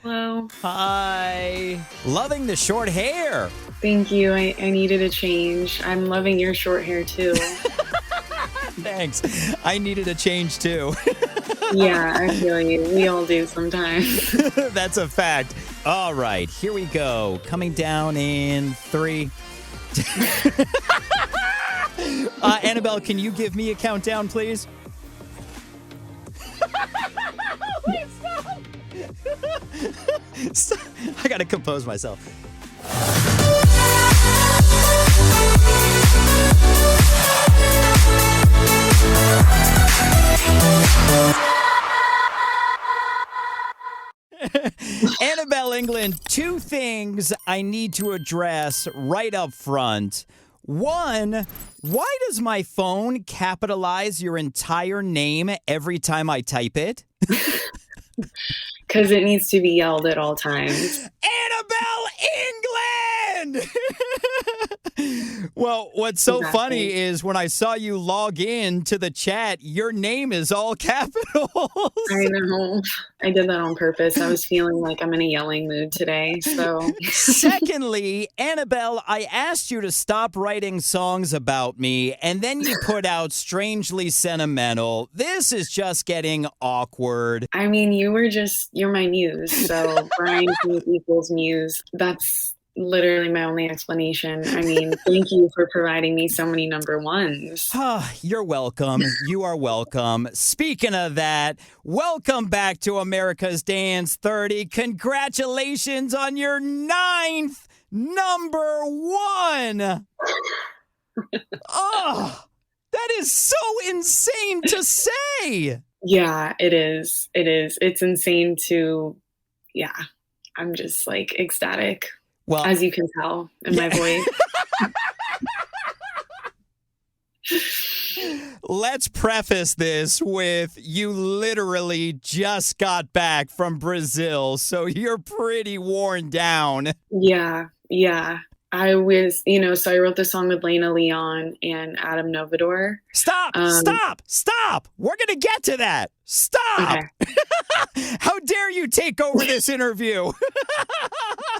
Hello. Hi. Loving the short hair. Thank you. I needed a change. I'm loving your short hair too. Thanks. I needed a change too. Yeah, I feel you. We all do sometimes. That's a fact. All right, here we go. Coming down in 3. Annabelle, can you give me a countdown, please? Wait, stop. I gotta compose myself. Annabelle England, 2 things I need to address right up front. 1, why does my phone capitalize your entire name every time I type it? Because it needs to be yelled at all times. Annabelle England! Well, what's so funny is when I saw you log in to the chat, your name is all capitals. I know. I did that on purpose. I was feeling like I'm in a yelling mood today. So, Secondly, Annabelle, I asked you to stop writing songs about me, and then you put out Strangely Sentimental. This is just getting awkward. I mean, you're my muse. So, Brian Fink equals muse. That's literally my only explanation. I mean, thank you for providing me so many number ones. You're welcome. You are welcome. Speaking of that, welcome back to America's Dance 30. Congratulations on your 9th number 1. Oh, that is so insane to say. Yeah, it is. It is. It's insane yeah, I'm just like ecstatic. Well, as you can tell in my voice. Let's preface this with you literally just got back from Brazil, so you're pretty worn down. Yeah. I was, so I wrote the song with Lena Leon and Adam Novador. Stop! We're going to get to that. Stop! Okay. How dare you take over this interview?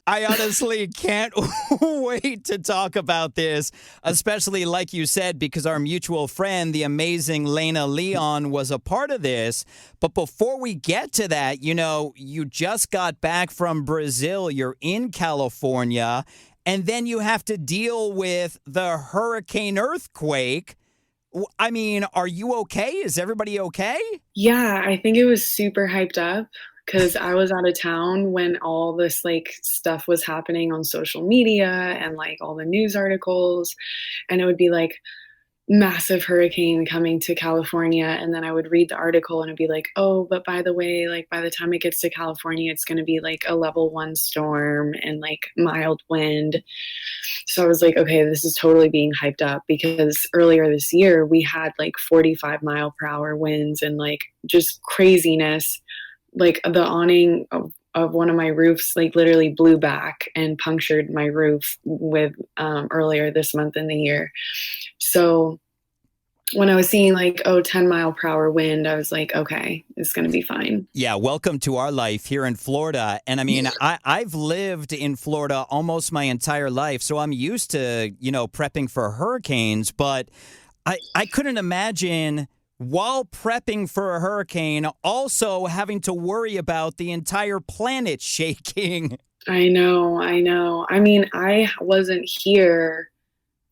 I honestly can't wait to talk about this, especially like you said, because our mutual friend, the amazing Lena Leon, was a part of this. But before we get to that, you just got back from Brazil. You're in California. And then you have to deal with the hurricane earthquake. I mean, are you okay? Is everybody okay? Yeah, I think it was super hyped up because I was out of town when all this stuff was happening on social media and all the news articles. And it would be massive hurricane coming to California, and then I would read the article and it'd be oh, but by the way, by the time it gets to California, it's going to be a level 1 storm and mild wind. So I was okay, this is totally being hyped up, because earlier this year we had 45-mile-per-hour winds and just craziness. The awning of one of my roofs literally blew back and punctured my roof with earlier this month in the year. So when I was seeing 10-mile-per-hour wind, I was okay, it's going to be fine. Yeah, welcome to our life here in Florida. And I mean, I've lived in Florida almost my entire life, so I'm used to, prepping for hurricanes. But I couldn't imagine, while prepping for a hurricane, also having to worry about the entire planet shaking. I know. I mean, I wasn't here.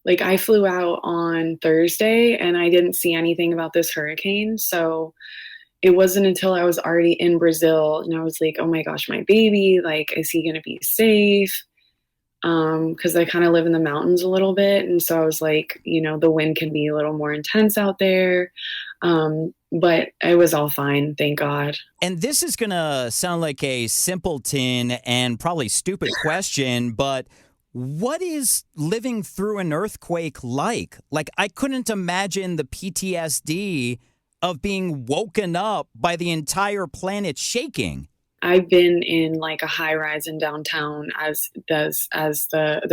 I flew out on Thursday and I didn't see anything about this hurricane. So it wasn't until I was already in Brazil and I was oh my gosh, my baby, is he going to be safe? Because I kind of live in the mountains a little bit. And so I was the wind can be a little more intense out there. But it was all fine, thank God. And this is going to sound like a simpleton and probably stupid question, but what is living through an earthquake like? I couldn't imagine the PTSD of being woken up by the entire planet shaking. I've been in a high rise in downtown as there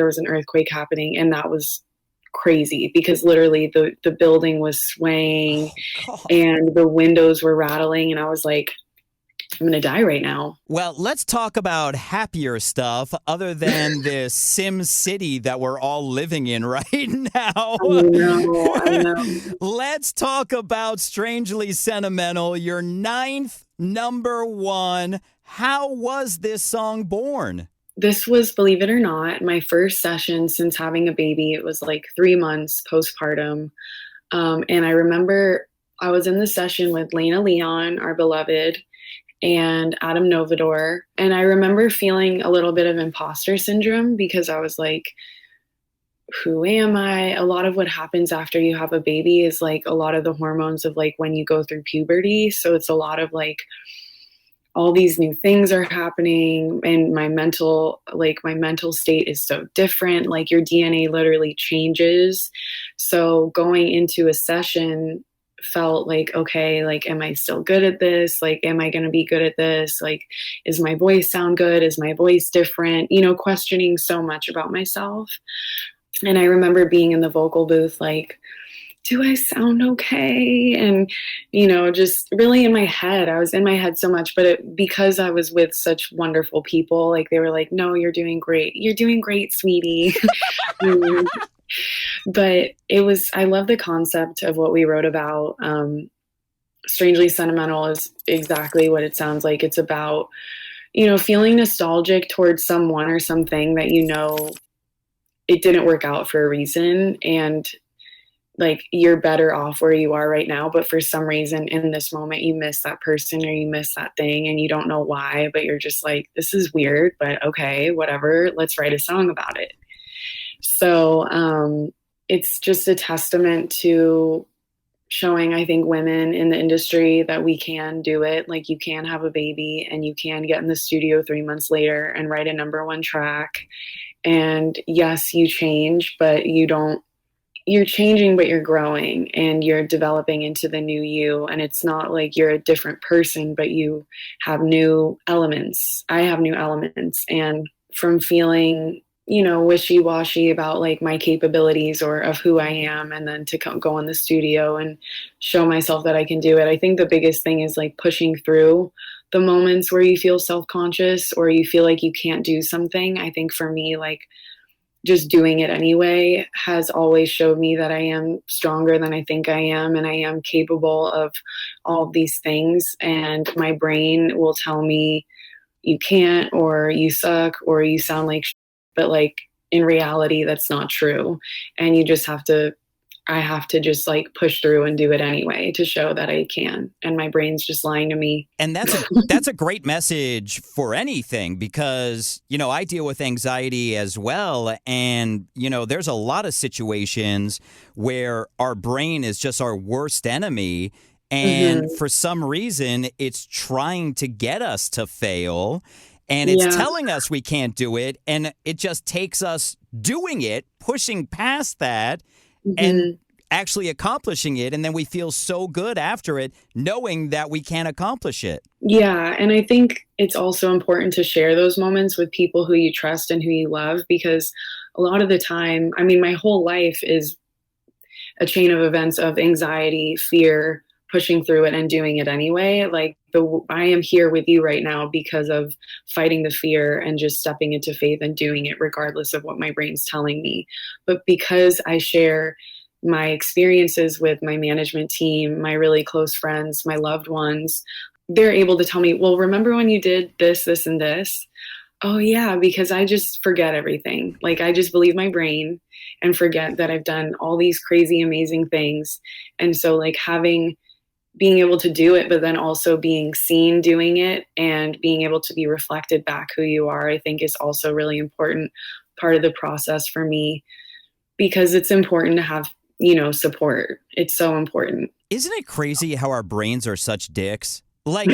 was an earthquake happening, and that was crazy because literally the building was swaying and the windows were rattling, and I was I'm going to die right now. Well, let's talk about happier stuff other than this Sim City that we're all living in right now. I know. Let's talk about Strangely Sentimental, your ninth number one. How was this song born? This was, believe it or not, my first session since having a baby. It was like 3 months postpartum. And I remember I was in the session with Lena Leon, our beloved, and Adam Novador. And I remember feeling a little bit of imposter syndrome because I was like, who am I? A lot of what happens after you have a baby is like a lot of the hormones of like when you go through puberty. So it's a lot of like all these new things are happening, and my mental state is so different. Like your DNA literally changes. So going into a session felt like, okay, like, am I still good at this? Like, am I going to be good at this? Like, is my voice sound good? Is my voice different? Questioning so much about myself. And I remember being in the vocal booth, like, do I sound okay? And, just really in my head, I was in my head so much, but because I was with such wonderful people, like they were like, no, you're doing great. You're doing great, sweetie. But I love the concept of what we wrote about. Strangely Sentimental is exactly what it sounds like. It's about, feeling nostalgic towards someone or something that, it didn't work out for a reason. And like you're better off where you are right now, but for some reason in this moment you miss that person or you miss that thing and you don't know why, but you're just like, this is weird, but okay, whatever, let's write a song about it. So it's just a testament to showing, I think, women in the industry that we can do it. Like you can have a baby and you can get in the studio 3 months later and write a number one track. And yes, you change, but you're changing, but you're growing and you're developing into the new you. And it's not like you're a different person, but you have new elements. I have new elements. And from feeling, wishy-washy about like my capabilities or of who I am, and then to go in the studio and show myself that I can do it. I think the biggest thing is like pushing through the moments where you feel self-conscious or you feel like you can't do something. I think for me, like, just doing it anyway has always showed me that I am stronger than I think I am, and I am capable of all of these things. And my brain will tell me you can't, or you suck, or you sound like shit. But like in reality, that's not true. And I have to just like push through and do it anyway to show that I can. And my brain's just lying to me. And that's a great message for anything because, I deal with anxiety as well. And, there's a lot of situations where our brain is just our worst enemy. And for some reason, it's trying to get us to fail. And it's telling us we can't do it. And it just takes us doing it, pushing past that, and actually accomplishing it. And then we feel so good after it, knowing that we can't accomplish it. Yeah. And I think it's also important to share those moments with people who you trust and who you love, because a lot of the time, I mean, my whole life is a chain of events of anxiety, fear, pushing through it and doing it anyway. Like I am here with you right now because of fighting the fear and just stepping into faith and doing it regardless of what my brain's telling me. But because I share my experiences with my management team, my really close friends, my loved ones, they're able to tell me, well, remember when you did this, this, and this? Oh yeah, because I just forget everything. Like I just believe my brain and forget that I've done all these crazy, amazing things. And so like being able to do it, but then also being seen doing it and being able to be reflected back who you are, I think is also really important part of the process for me, because it's important to have, support. It's so important. Isn't it crazy how our brains are such dicks? Like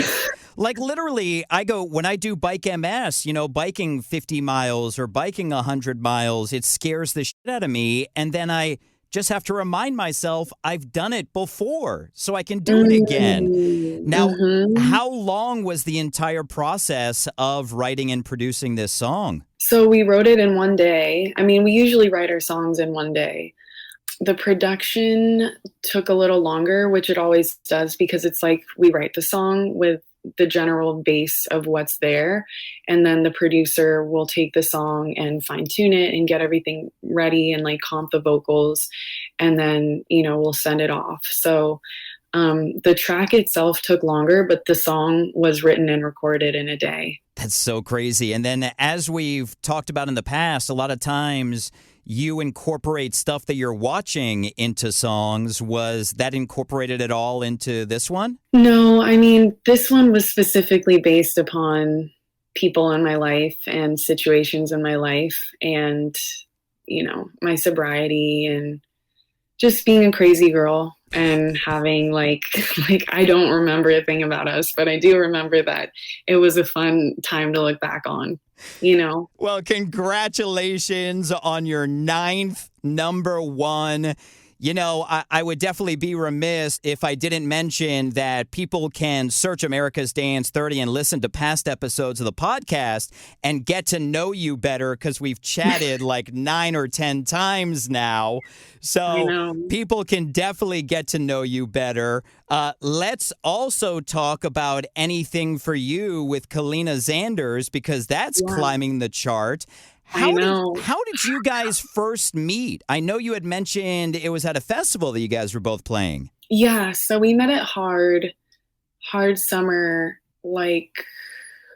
literally, when I do bike MS, biking 50 miles or biking 100 miles, it scares the shit out of me. And then I just have to remind myself I've done it before so I can do it again. Now, how long was the entire process of writing and producing this song? So we wrote it in one day. I mean, we usually write our songs in one day. The production took a little longer, which it always does, because it's like we write the song with the general base of what's there. And then the producer will take the song and fine tune it and get everything ready and like comp the vocals. And then, we'll send it off. So the track itself took longer, but the song was written and recorded in a day. That's so crazy. And then, as we've talked about in the past, a lot of times you incorporate stuff that you're watching into songs. Was that incorporated at all into this one? No, I mean, this one was specifically based upon people in my life and situations in my life and, my sobriety and just being a crazy girl and having like I don't remember a thing about us, but I do remember that it was a fun time to look back on, Well, congratulations on your 9th number one. I would definitely be remiss if I didn't mention that people can search America's Dance 30 and listen to past episodes of the podcast and get to know you better because we've chatted like 9 or 10 times now. So people can definitely get to know you better. Let's also talk about Anything for You with Kalina Zanders because that's climbing the chart. How did you guys first meet? I know you had mentioned it was at a festival that you guys were both playing. Yeah, so we met at Hard Summer, like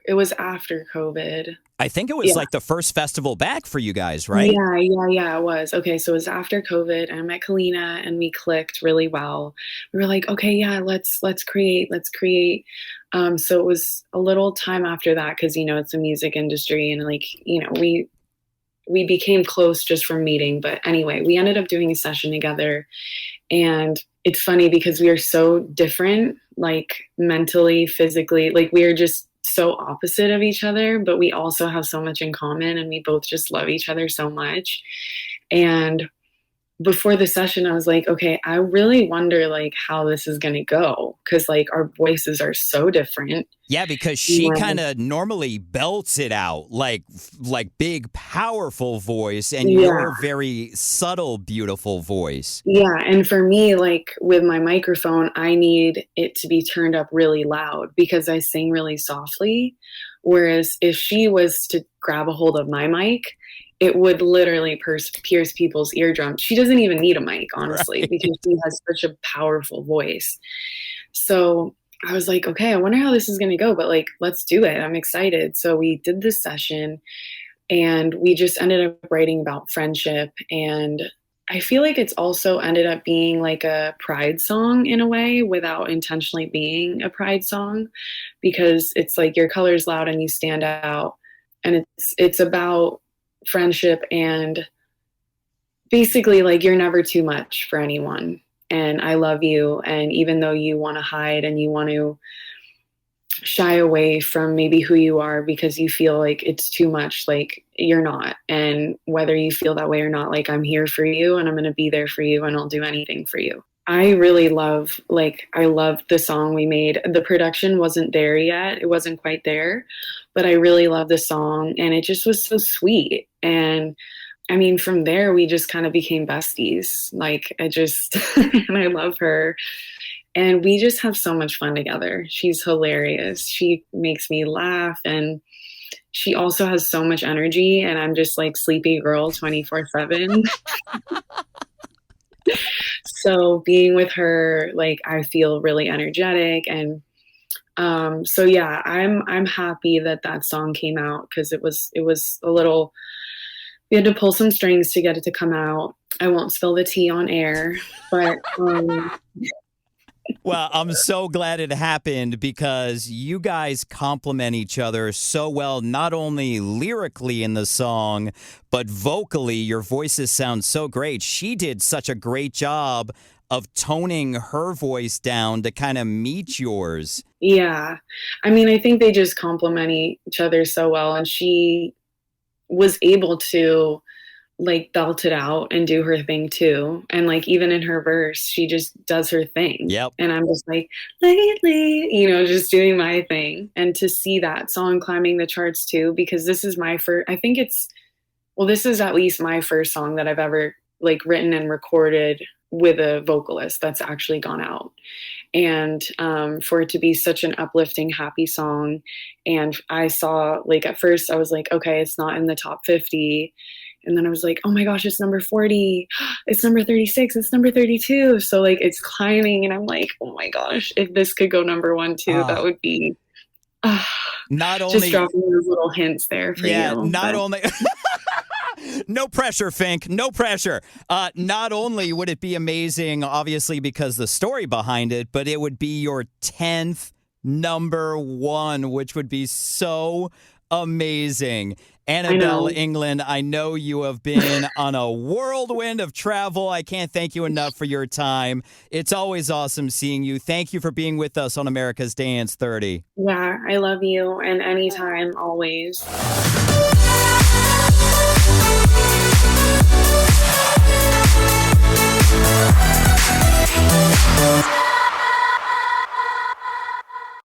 it was after COVID. I think it was like the first festival back for you guys, right? Yeah, it was. Okay, so it was after COVID and I met Kalina and we clicked really well. We were like, okay, yeah, let's create. So it was a little time after that because, it's the music industry and like, we became close just from meeting. But anyway, we ended up doing a session together. And it's funny because we are so different, like mentally, physically, like we are just so opposite of each other, but we also have so much in common and we both just love each other so much. And before the session, I was like, okay, I really wonder like how this is going to go. Cause like our voices are so different. Yeah. Because she kind of normally belts it out like big, powerful voice and your very subtle, beautiful voice. Yeah. And for me, like with my microphone, I need it to be turned up really loud because I sing really softly. Whereas if she was to grab a hold of my mic, it would literally pierce people's eardrums. She doesn't even need a mic, honestly, because she has such a powerful voice. So I was like, okay, I wonder how this is going to go, but like, let's do it. I'm excited. So we did this session and we just ended up writing about friendship. And I feel like it's also ended up being like a pride song in a way without intentionally being a pride song, because it's like your color's loud and you stand out. And it's about friendship and basically like you're never too much for anyone and I love you, and even though you want to hide and you want to shy away from maybe who you are because you feel like it's too much, like you're not. And whether you feel that way or not, like I'm here for you and I'm going to be there for you and I'll do anything for you. I really love the song we made. The production wasn't there yet. It wasn't quite there, but I really love the song and it just was so sweet. And I mean, from there, we just kind of became besties. Like and I love her. And we just have so much fun together. She's hilarious. She makes me laugh and she also has so much energy and I'm just like sleepy girl 24/7. So being with her, like I feel really energetic. And so yeah, I'm happy that song came out because it was a little, we had to pull some strings to get it to come out. I won't spill the tea on air, but well, I'm so glad it happened because you guys complement each other so well, not only lyrically in the song, but vocally. Your voices sound so great. She did such a great job of toning her voice down to kind of meet yours. Yeah. I mean, I think they just complement each other so well. And she was able to like belt it out and do her thing too. And like even in her verse, she just does her thing. Yep. And I'm just like, lately, just doing my thing. And to see that song climbing the charts too, because this is my first, this is at least my first song that I've ever like written and recorded with a vocalist that's actually gone out. And for it to be such an uplifting, happy song. And I saw, like, at first I was like, okay, it's not in the top 50. And then I was like, oh my gosh, it's number 40. It's number 36. It's number 32. So, like, it's climbing. And I'm like, oh my gosh, if this could go number one too, that would be not just only, dropping those little hints there for yeah, you. not But only. No pressure, Fink. No pressure. Not only would it be amazing, obviously, because the story behind it, but it would be your 10th number one, which would be so amazing. ANABEL England, I know you have been on a whirlwind of travel. I can't thank you enough for your time. It's always awesome seeing you. Thank you for being with us on America's Dance 30. yeah, I love you. And anytime, always.